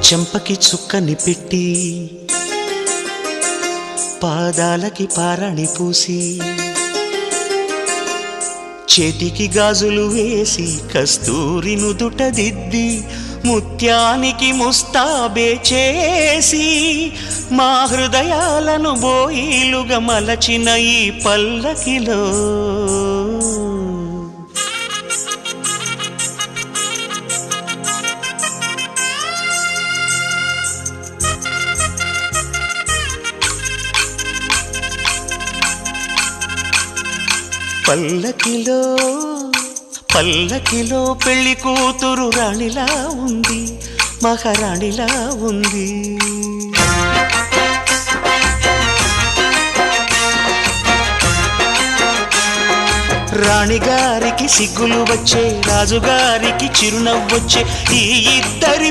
చెంపకి చుక్కని పెట్టి పాదాలకి పారాణి పూసి చేతికి గాజులు వేసి కస్తూరి నుదుట దిద్ది ముత్యానికి ముస్తాబే చేసి మా హృదయాలను బోయిలుగా మలచిన ఈ పల్లకిలో పల్లకిలో పల్లకిలో పెళ్లి కూతురు రాణిలా ఉంది, మహారాణిలా ఉంది. రాణిగారికి సిగ్గులు వచ్చే, రాజుగారికి చిరునవ్వొచ్చే ఈ ఇద్దరి